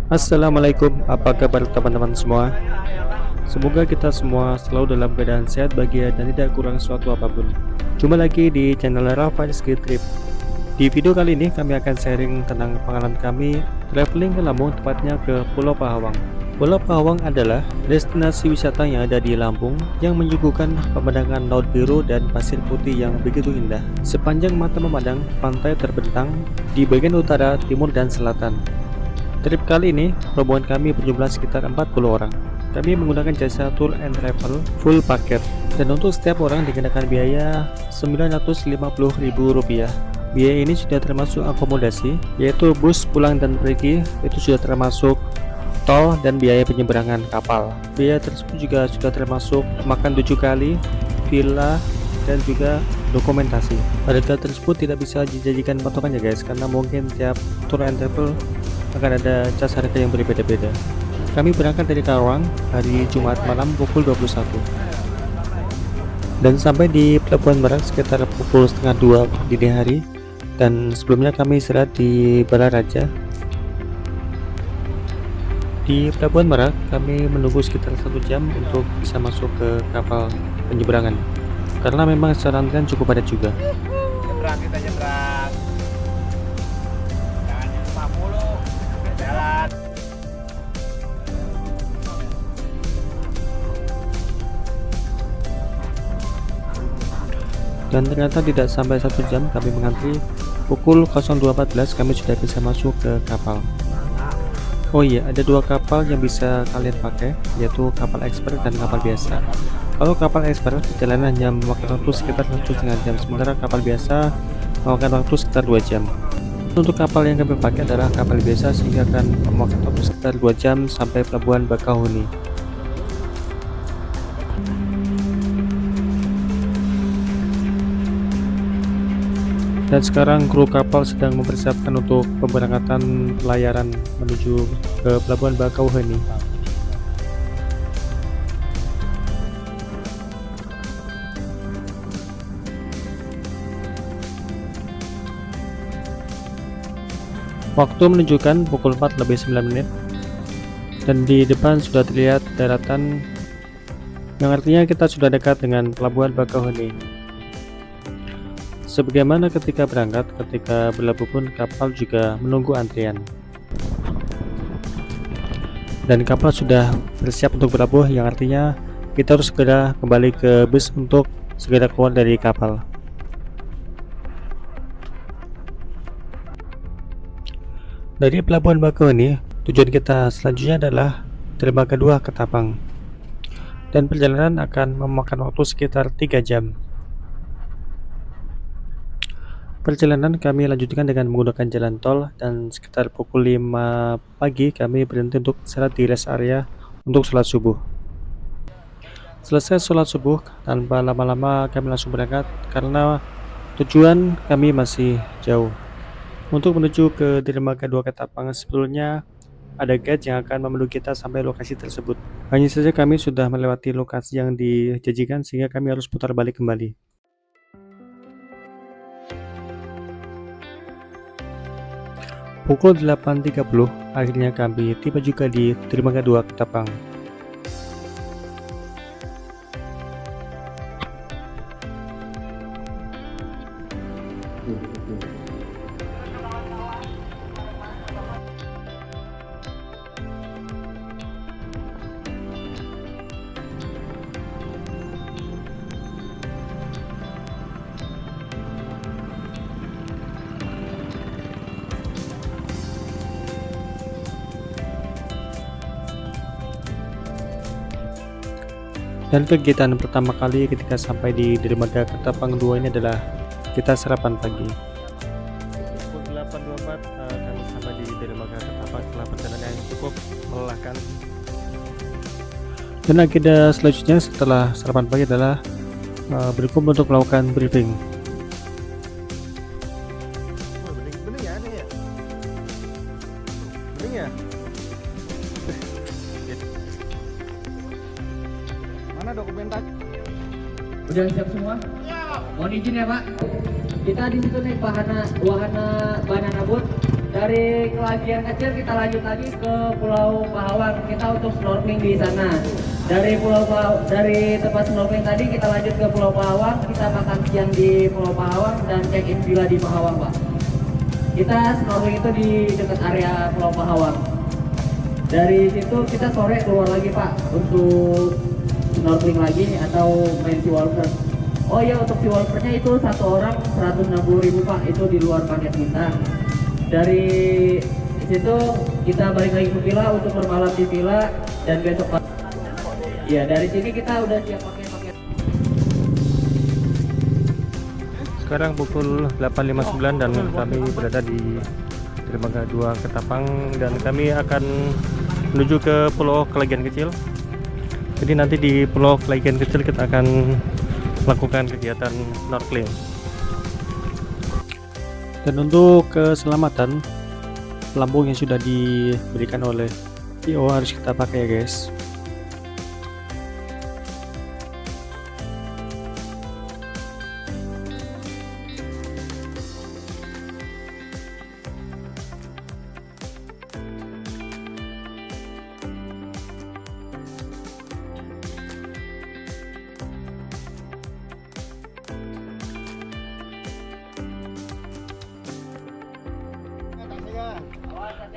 Assalamualaikum, apa kabar teman-teman semua? Semoga kita semua selalu dalam keadaan sehat, bahagia, dan tidak kurang suatu apapun. Jumpa lagi di channel Rafa Ski Trip. Di video kali ini kami akan sharing tentang pengalaman kami traveling ke Lampung, tepatnya ke Pulau Pahawang. Pulau Pahawang adalah destinasi wisata yang ada di Lampung yang menyuguhkan pemandangan laut biru dan pasir putih yang begitu indah. Sepanjang mata memandang, pantai terbentang di bagian utara, timur, dan selatan. Trip kali ini, rombongan kami berjumlah sekitar 40 orang. Kami menggunakan jasa tour and travel full paket, dan untuk setiap orang dikenakan biaya Rp950.000. Biaya ini sudah termasuk akomodasi, yaitu bus pulang dan pergi, itu sudah termasuk tol dan biaya penyeberangan kapal. Biaya tersebut juga sudah termasuk makan 7 kali, villa, dan juga dokumentasi. Harga tersebut tidak bisa dijadikan patokan ya guys, karena mungkin tiap tour and travel akan ada cas harga yang berbeda-beda. Kami berangkat dari Karawang hari Jumat malam pukul 21 dan sampai di Pelabuhan Merak sekitar pukul setengah 2 dini hari, dan sebelumnya kami istirahat di Balaraja. Di Pelabuhan Merak kami menunggu sekitar 1 jam untuk bisa masuk ke kapal penyeberangan, karena memang secara antrian cukup padat juga. Nyebrang, kita nyebrang. Jangan 50 jalan. Dan ternyata tidak sampai 1 jam kami mengantri. Pukul 02.14 kami sudah bisa masuk ke kapal. Oh iya, ada 2 kapal yang bisa kalian pakai, yaitu kapal ekspres dan kapal biasa. Kalau kapal ekspres perjalanan hanya memakan waktu sekitar 1,5 jam, sementara kapal biasa memakan waktu sekitar 2 jam. Untuk kapal yang kami pakai adalah kapal biasa, sehingga akan memakan waktu sekitar 2 jam sampai Pelabuhan Bakauheni. Dan sekarang kru kapal sedang mempersiapkan untuk pemberangkatan pelayaran menuju ke Pelabuhan Bakauheni. Waktu menunjukkan pukul 4:09, dan di depan sudah terlihat daratan, yang artinya kita sudah dekat dengan Pelabuhan Bakauheni. Sebagaimana ketika berangkat, ketika berlabuh pun kapal juga menunggu antrian. Dan kapal sudah bersiap untuk berlabuh, yang artinya kita harus segera kembali ke bus untuk segera keluar dari kapal. Dari Pelabuhan Bakauheni, tujuan kita selanjutnya adalah dermaga 2 Ketapang. Dan perjalanan akan memakan waktu sekitar 3 jam. Perjalanan kami lanjutkan dengan menggunakan jalan tol, dan sekitar pukul 5 pagi kami berhenti untuk istirahat di rest area untuk sholat subuh. Selesai sholat subuh, tanpa lama-lama kami langsung berangkat karena tujuan kami masih jauh. Untuk menuju ke dermaga 2 Ketapang, sebelumnya ada guide yang akan memandu kita sampai lokasi tersebut. Hanya saja kami sudah melewati lokasi yang dijanjikan, sehingga kami harus putar balik kembali. Pukul 8.30 akhirnya kami tiba juga di dermaga 2 Ketapang. Dan kegiatan pertama kali ketika sampai di dermaga Ketapang 2 ini adalah kita sarapan pagi. Pukul 8.24 kami sampai di dermaga Ketapang setelah perjalanan yang cukup melelahkan. Dan agenda selanjutnya setelah sarapan pagi adalah berkumpul untuk melakukan briefing. Bening ya ini ya. Bening ya. Mana dokumentasi? Udah siap semua? Mohon izin ya Pak. Kita di situ nih wahana banana boat Dari Kelagian kecil kita lanjut lagi ke Pulau Pahawang. Kita untuk snorkeling di sana. Dari tempat snorkeling tadi kita lanjut ke Pulau Pahawang. Kita makan siang di Pulau Pahawang dan check in villa di Pahawang, Pak. Kita snorkeling itu di dekat area Pulau Pahawang. Dari situ kita sore keluar lagi, Pak, untuk snorkeling lagi atau main sea walker. Oh iya, untuk sea walkernya itu satu orang 160.000, Pak. Itu di luar paket kita. Dari situ kita balik lagi ke villa untuk bermalam di villa dan besok pagi. Ya, dari sini kita udah siap pakai paket. Sekarang pukul 8.59 dan kami berada di dermaga 2 Ketapang dan kami akan menuju ke Pulau Kelagian Kecil. Jadi nanti di Pulau Kelagian Kecil kita akan melakukan kegiatan snorkeling. Dan untuk keselamatan, pelampung yang sudah diberikan oleh PO harus kita pakai ya guys.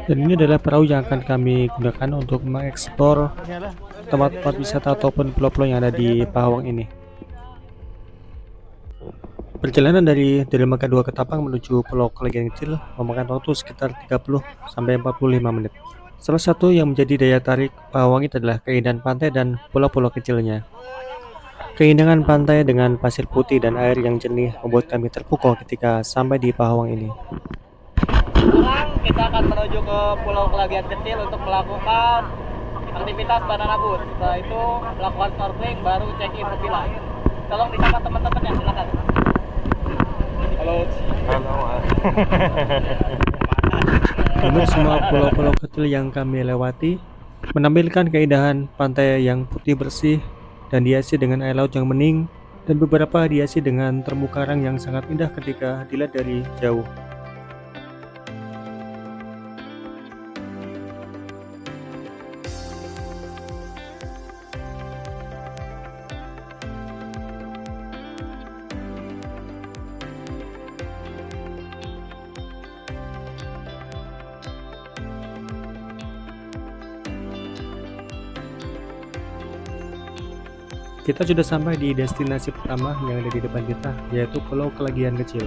Dan ini adalah perahu yang akan kami gunakan untuk mengeksplor tempat-tempat wisata ataupun pulau-pulau yang ada di Pahawang ini. Perjalanan dari dermaga 2 Ketapang menuju Pulau Kelagian Kecil memakan waktu sekitar 30 sampai 45 menit. Salah satu yang menjadi daya tarik Pahawang itu adalah keindahan pantai dan pulau-pulau kecilnya. Keindahan pantai dengan pasir putih dan air yang jernih membuat kami terpukau ketika sampai di Pahawang ini. Sekarang kita akan menuju ke Pulau Kelagian Kecil untuk melakukan aktivitas banana boat. Setelah itu melakukan snorkeling, baru check-in ke villa. Tolong disapa teman-teman ya, silakan. Halo. Namun semua pulau-pulau kecil yang kami lewati menampilkan keindahan pantai yang putih bersih dan dihiasi dengan air laut yang bening, dan beberapa dihiasi dengan terumbu karang yang sangat indah ketika dilihat dari jauh. Kita sudah sampai di destinasi pertama yang ada di depan kita, yaitu Pulau Kelagian Kecil.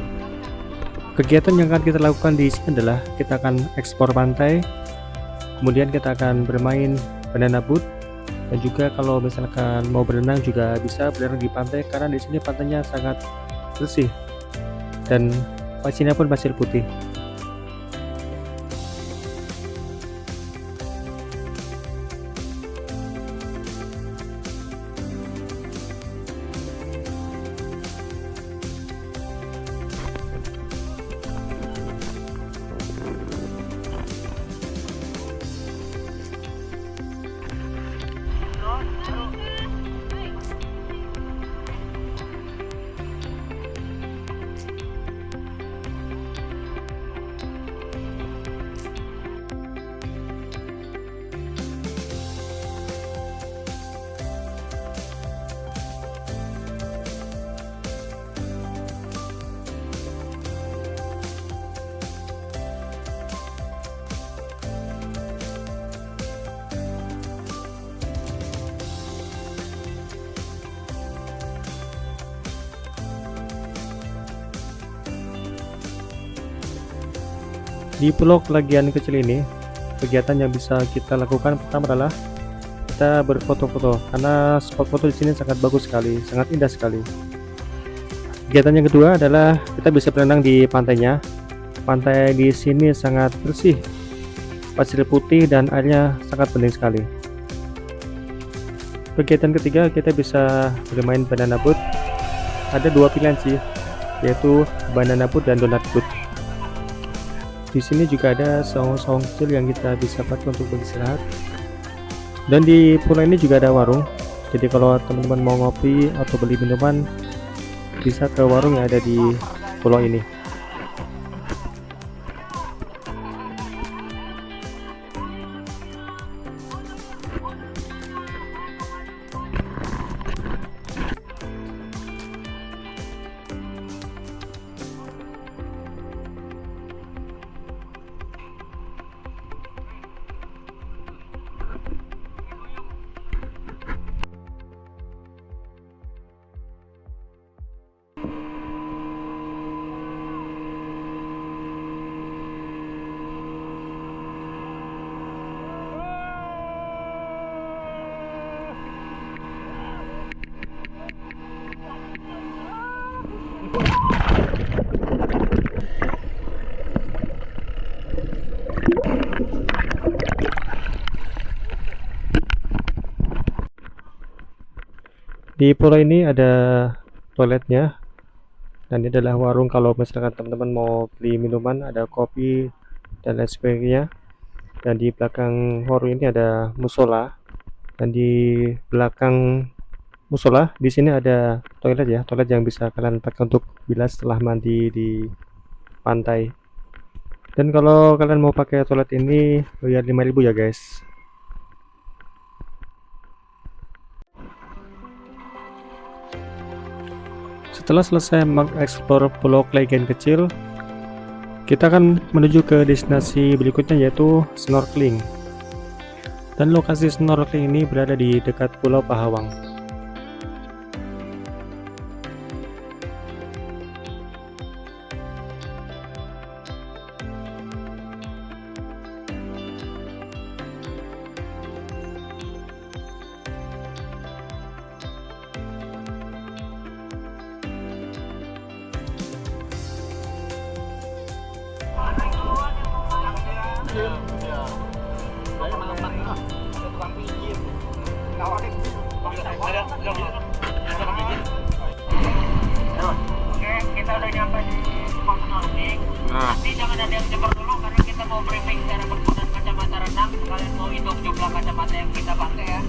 Kegiatan yang akan kita lakukan di sini adalah kita akan eksplor pantai, kemudian kita akan bermain banana boat, dan juga kalau misalkan mau berenang juga bisa berenang di pantai karena di sini pantainya sangat bersih dan pasirnya pun pasir putih. Di Pulau Kelagian Kecil ini, kegiatan yang bisa kita lakukan pertama adalah kita berfoto-foto karena spot foto di sini sangat bagus sekali, sangat indah sekali. Kegiatan yang kedua adalah kita bisa berenang di pantainya. Pantai di sini sangat bersih, pasir putih dan airnya sangat bening sekali. Kegiatan ketiga kita bisa bermain banana boat. Ada dua pilihan sih, yaitu banana boat dan donut boat. Di sini juga ada saung-saung kecil yang kita bisa pakai untuk beristirahat. Dan di pulau ini juga ada warung. Jadi kalau teman-teman mau ngopi atau beli minuman, bisa ke warung yang ada di pulau ini. Di pulau ini ada toiletnya, dan ini adalah warung kalau misalkan teman-teman mau beli minuman, ada kopi dan lain sebagainya. Dan di belakang warung ini ada musola, dan di belakang musola di sini ada toilet ya, toilet yang bisa kalian pakai untuk bilas setelah mandi di pantai. Dan kalau kalian mau pakai toilet ini bayar 5.000 ya guys. Setelah selesai mengeksplor pulau Klegian kecil, kita akan menuju ke destinasi berikutnya, yaitu snorkeling. Dan lokasi snorkeling ini berada di dekat Pulau Pahawang. Oke, kita udah nyampe di spot snorkeling. Tapi jangan ada yang jebak dulu karena kita mau briefing cara penggunaan kacamata renang. Kalian mau hitung jumlah kacamata yang kita pakai ya.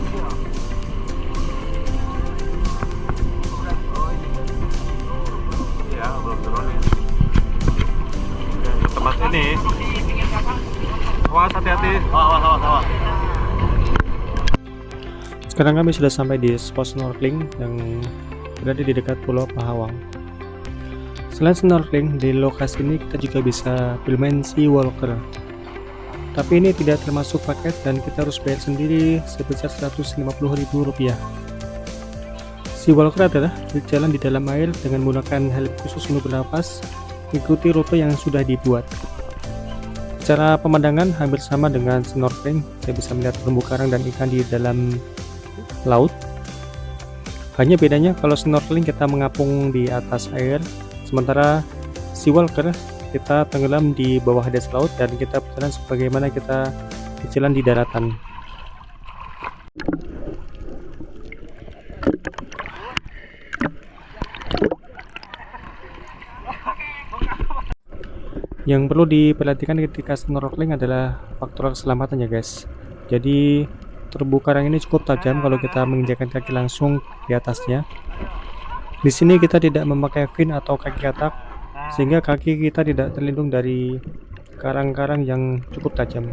Ya, belum turun ya. Tempat ini. Awas, hati-hati. Awas. Sekarang kami sudah sampai di spot snorkeling yang berada di dekat Pulau Pahawang. Selain snorkeling, di lokasi ini kita juga bisa bermain sea walker. Tapi ini tidak termasuk paket dan kita harus bayar sendiri sebesar Rp150.000. Sea walker adalah berjalan di dalam air dengan menggunakan helm khusus untuk bernapas, mengikuti rute yang sudah dibuat. Secara pemandangan hampir sama dengan snorkeling, kita bisa melihat terumbu karang dan ikan di dalam laut. Hanya bedanya kalau snorkeling kita mengapung di atas air, sementara sea walker kita tenggelam di bawah dasar laut dan kita berjalan sebagaimana kita berjalan di daratan. Yang perlu diperhatikan ketika snorkeling adalah faktor keselamatan ya guys. Jadi terumbu karang ini cukup tajam kalau kita menginjakkan kaki langsung di atasnya. Di sini kita tidak memakai fin atau kaki katak, sehingga kaki kita tidak terlindung dari karang-karang yang cukup tajam.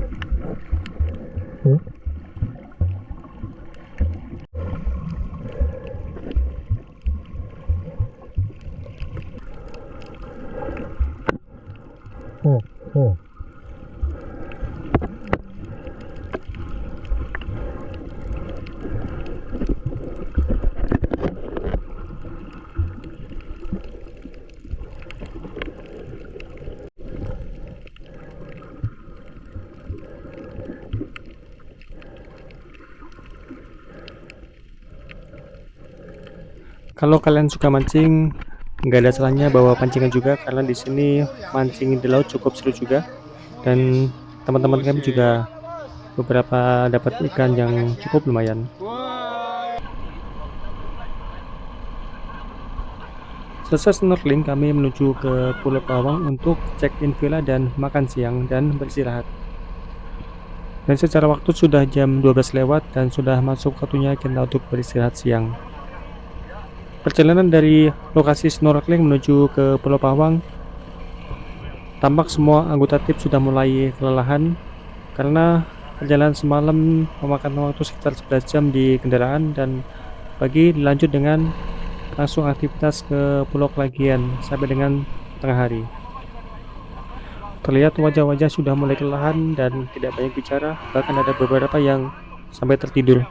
Kalau kalian suka mancing, nggak ada salahnya bawa pancingan juga, karena di sini mancing di laut cukup seru juga, dan teman-teman kami juga beberapa dapat ikan yang cukup lumayan. Selesai snorkeling, kami menuju ke Pulau Pahawang untuk check-in villa dan makan siang dan beristirahat. Dan secara waktu sudah jam 12 lewat dan sudah masuk waktunya kita untuk beristirahat siang. Perjalanan dari lokasi snorkeling menuju ke Pulau Pahawang, tampak semua anggota tim sudah mulai kelelahan karena perjalanan semalam memakan waktu sekitar 11 jam di kendaraan, dan pagi dilanjut dengan langsung aktivitas ke Pulau Klegian sampai dengan tengah hari. Terlihat wajah-wajah sudah mulai kelelahan dan tidak banyak bicara, bahkan ada beberapa yang sampai tertidur.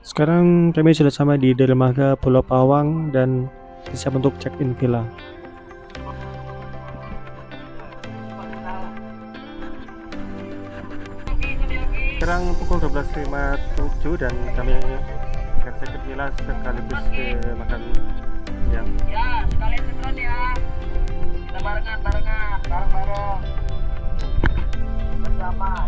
Sekarang kami sudah sampai di dermaga Pulau Pahawang dan siap untuk check-in villa. Sekarang pukul 12.57 dan kami akan saya ke villa sekaligus ke makan siang. Ya, sekalian setelan ya. Kita barengan, bareng-bareng. Bersama.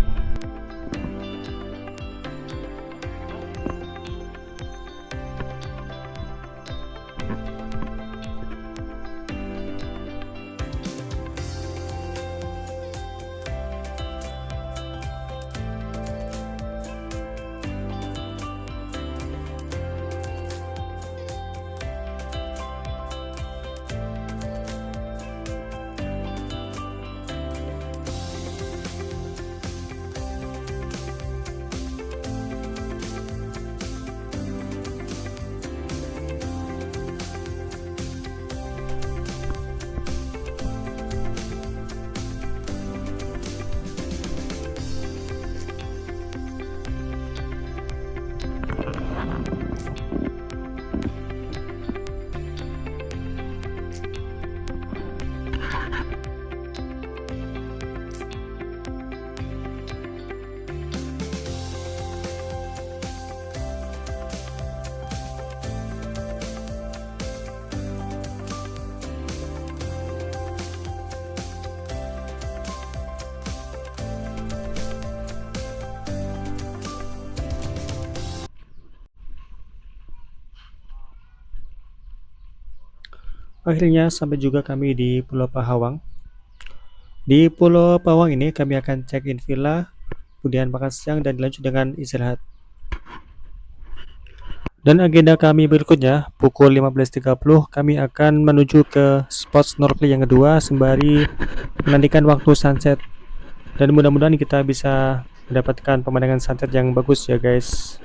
Akhirnya sampai juga kami di Pulau Pahawang. Di Pulau Pahawang ini kami akan check-in villa, kemudian makan siang dan dilanjut dengan istirahat. Dan agenda kami berikutnya, pukul 15.30 kami akan menuju ke spot snorkeling yang kedua sembari menantikan waktu sunset. Dan mudah-mudahan kita bisa mendapatkan pemandangan sunset yang bagus ya guys.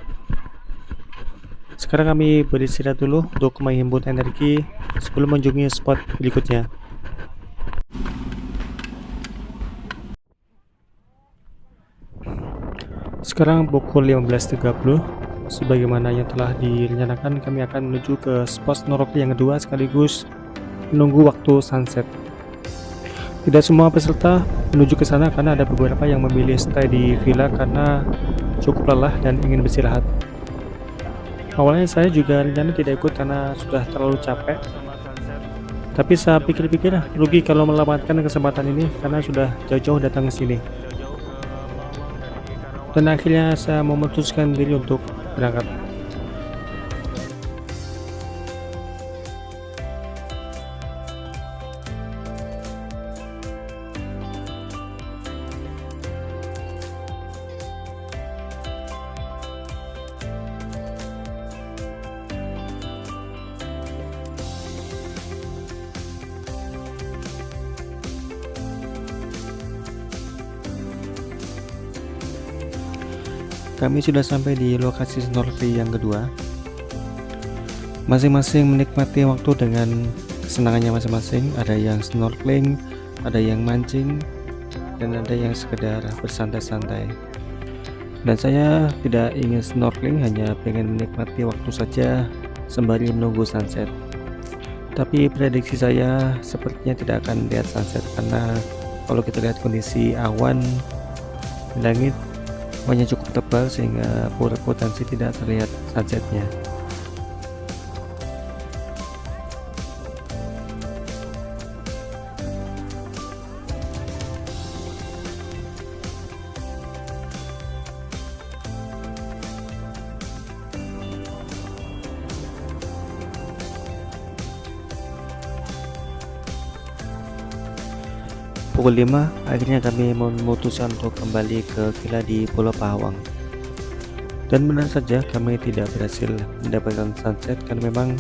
Sekarang kami beristirahat dulu untuk menghimpun energi sebelum mengunjungi spot berikutnya. Sekarang pukul 15.30, sebagaimana yang telah direncanakan kami akan menuju ke spot snorkeling yang kedua sekaligus menunggu waktu sunset. Tidak semua peserta menuju ke sana karena ada beberapa yang memilih stay di villa karena cukup lelah dan ingin beristirahat. Awalnya saya juga rencana tidak ikut karena sudah terlalu capek. Tapi saya pikir-pikir rugi kalau melewatkan kesempatan ini karena sudah jauh-jauh datang ke sini. Dan akhirnya saya memutuskan diri untuk berangkat. Kami sudah sampai di lokasi snorkeling yang kedua. Masing-masing menikmati waktu dengan kesenangannya masing-masing. Ada yang snorkeling, ada yang mancing, dan ada yang sekedar bersantai-santai. Dan saya tidak ingin snorkeling, hanya pengen menikmati waktu saja sembari menunggu sunset. Tapi prediksi saya sepertinya tidak akan lihat sunset karena kalau kita lihat kondisi awan di langit, awannya cukup tebal sehingga berpotensi tidak terlihat sunsetnya. Pukul 5 akhirnya kami memutuskan untuk kembali ke villa di Pulau Pahawang. Dan benar saja kami tidak berhasil mendapatkan sunset karena memang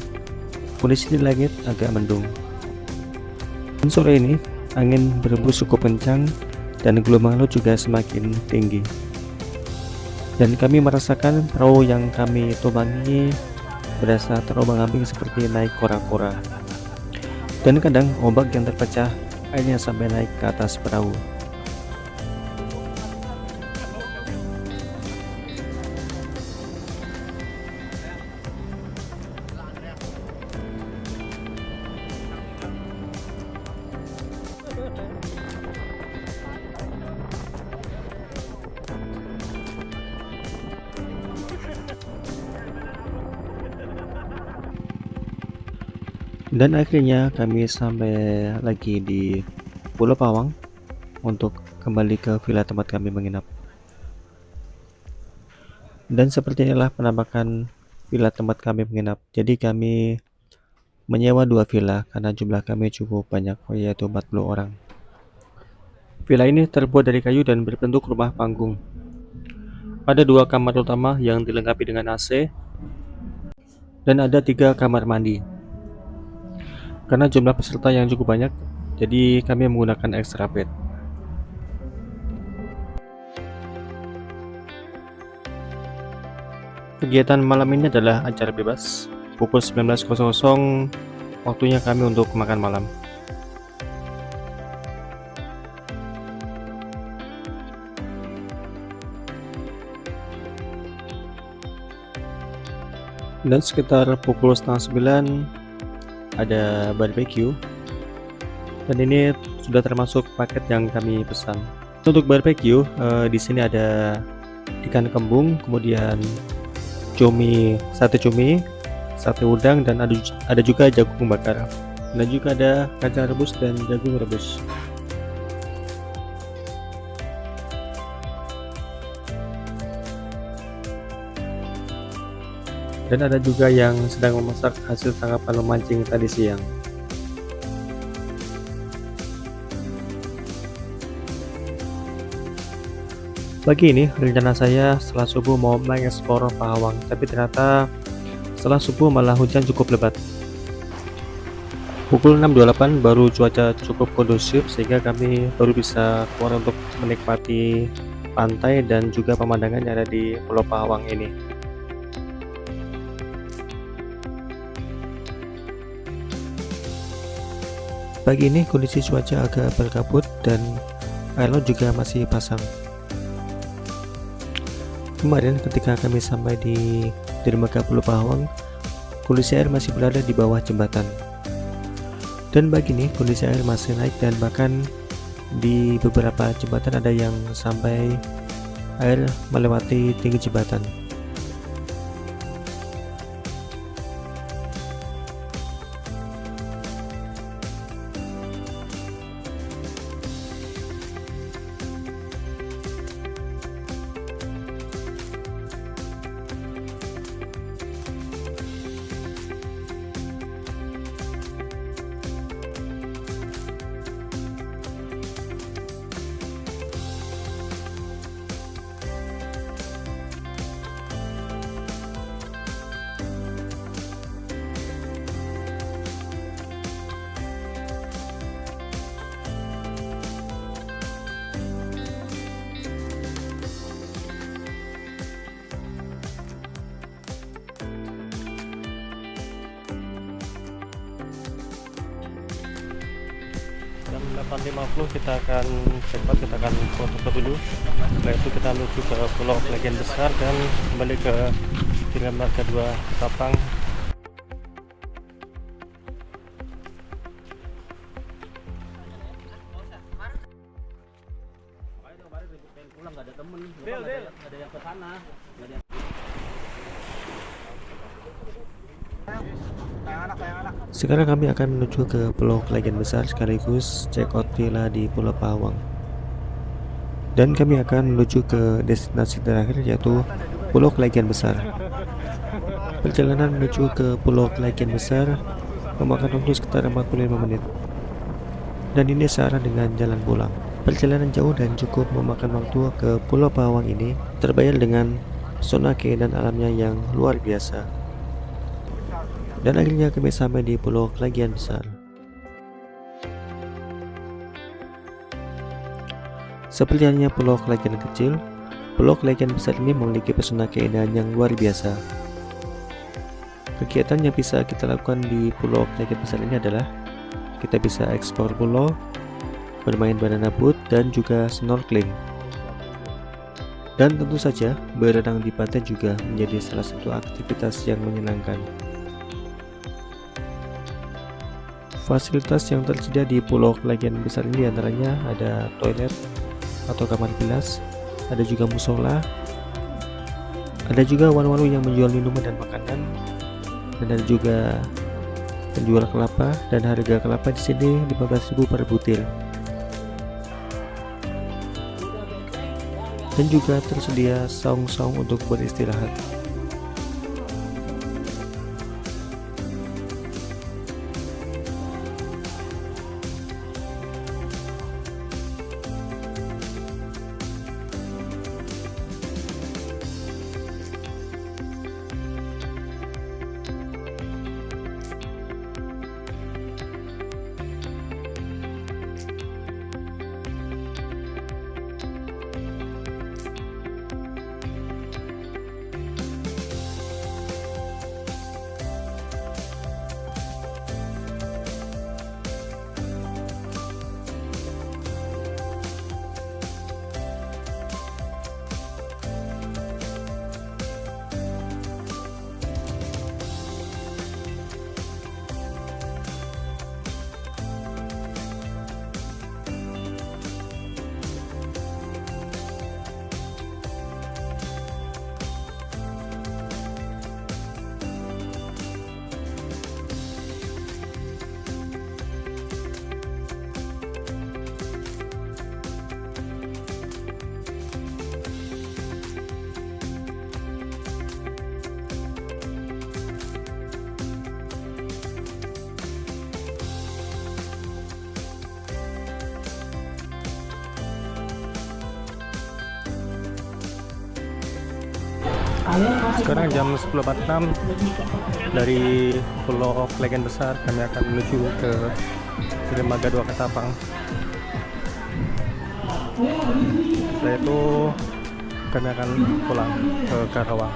kondisi di langit agak mendung. Dan sore ini angin berembus cukup kencang dan gelombang laut juga semakin tinggi. Dan kami merasakan perahu yang kami tumpangi berasa terombang-ambing seperti naik kora-kora. Dan kadang ombak yang terpecah akhirnya sampai naik ke atas perahu. Dan akhirnya kami sampai lagi di Pulau Pawang untuk kembali ke villa tempat kami menginap. Dan seperti inilah penampakan villa tempat kami menginap. Jadi kami menyewa 2 villa karena jumlah kami cukup banyak, yaitu 40 orang. Villa ini terbuat dari kayu dan berbentuk rumah panggung. Ada 2 kamar utama yang dilengkapi dengan AC dan ada 3 kamar mandi. Karena jumlah peserta yang cukup banyak, jadi kami menggunakan extra bed. Kegiatan malam ini adalah acara bebas. Pukul 19.00 waktunya kami untuk makan malam. Dan sekitar pukul 8:30 ada barbecue. Dan ini sudah termasuk paket yang kami pesan. Untuk barbecue, di sini ada ikan kembung, kemudian sate cumi, sate udang, dan ada juga jagung bakar. Dan juga ada kacang rebus dan jagung rebus. Dan ada juga yang sedang memasak hasil tangkapan memancing tadi siang. Pagi ini rencana saya setelah subuh mau mengeksplor Pahawang, tapi ternyata setelah subuh malah hujan cukup lebat. Pukul 6.28 baru cuaca cukup kondusif sehingga kami baru bisa keluar untuk menikmati pantai dan juga pemandangan yang ada di Pulau Pahawang ini. Pagi ini kondisi cuaca agak berkabut dan air laut juga masih pasang. Kemarin ketika kami sampai di dermaga Pulau Pahawang, kondisi air masih berada di bawah jembatan. Dan pagi ini kondisi air masih naik dan bahkan di beberapa jembatan ada yang sampai air melewati tinggi jembatan. Jam 8.50 kita akan foto-foto dulu. Setelah itu kita menuju ke Pulau Klagen Besar dan kembali ke dermaga 2 Tapang. Sekarang kami akan menuju ke Pulau Klagen Besar sekaligus check out villa di Pulau Pahawang. Dan kami akan menuju ke destinasi terakhir yaitu Pulau Klagen Besar. Perjalanan menuju ke Pulau Klagen Besar memakan waktu sekitar 45 menit. Dan ini searah dengan jalan pulang. Perjalanan jauh dan cukup memakan waktu ke Pulau Pahawang ini terbayar dengan pesona keindahan alamnya yang luar biasa. Dan akhirnya kami sampai di Pulau Klagen Besar. Seperti halnya Pulau Klagen kecil, Pulau Klagen Besar ini memiliki pesona keindahan yang luar biasa. Kegiatan yang bisa kita lakukan di Pulau Klagen Besar ini adalah kita bisa eksplor pulau, bermain banana boat, dan juga snorkeling. Dan tentu saja berenang di pantai juga menjadi salah satu aktivitas yang menyenangkan. Fasilitas yang tersedia di Pulau Klagen Besar ini diantaranya ada toilet atau kamar bilas, ada juga musola, ada juga warung-warung yang menjual minuman dan makanan, dan ada juga penjual kelapa dan harga kelapa di sini 15.000 per butir. Dan juga tersedia saung-saung untuk beristirahat. Sekarang jam 10.46 dari Pulau Klegan Besar kami akan menuju ke dermaga 2 Ketapang. Setelah itu kami akan pulang ke Karawang.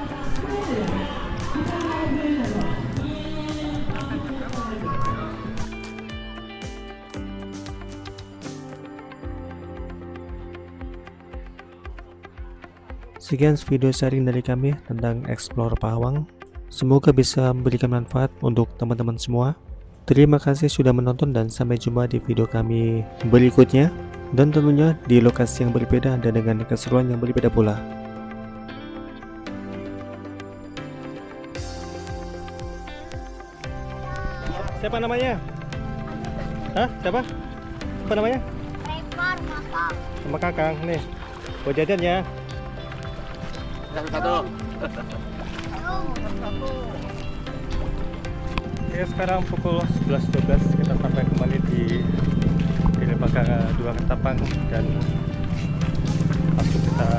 Sekian video sharing dari kami tentang Explore Pahawang. Semoga bisa memberikan manfaat untuk teman-teman semua. Terima kasih sudah menonton dan sampai jumpa di video kami berikutnya. Dan tentunya di lokasi yang berbeda dan dengan keseruan yang berbeda pula. Siapa namanya? Hah? Siapa? Apa namanya? Rekor masak. Sama Kakang nih. Buat jajan ya. Satu. Oke, sekarang pukul 11.12 kita sampai kembali di dermaga 2 Ketapang dan langsung kita